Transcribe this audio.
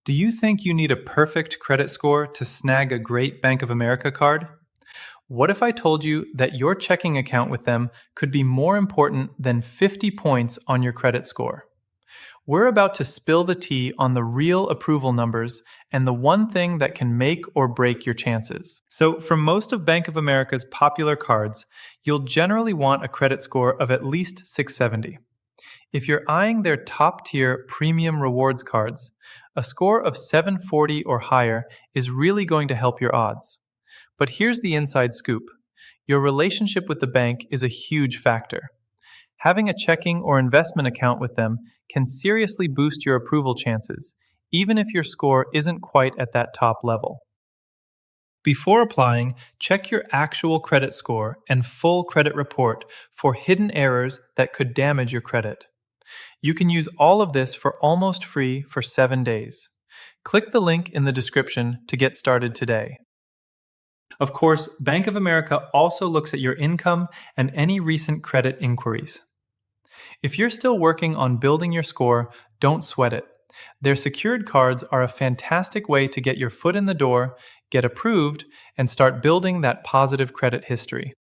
Do you think you need a perfect credit score to snag a great Bank of America card? What if I told you that your checking account with them could be more important than 50 points on your credit score? We're about to spill the tea on the real approval numbers and the one thing that can make or break your chances. So, for most of Bank of America's popular cards, you'll generally want a credit score of at least 670. If you're eyeing their top-tier premium rewards cards, a score of 740 or higher is really going to help your odds. But here's the inside scoop. Your relationship with the bank is a huge factor. Having a checking or investment account with them can seriously boost your approval chances, even if your score isn't quite at that top level. Before applying, check your actual credit score and full credit report for hidden errors that could damage your credit. You can use all of this for almost free for 7 days. Click the link in the description to get started today. Of course, Bank of America also looks at your income and any recent credit inquiries. If you're still working on building your score, don't sweat it. Their secured cards are a fantastic way to get your foot in the door, get approved, and start building that positive credit history.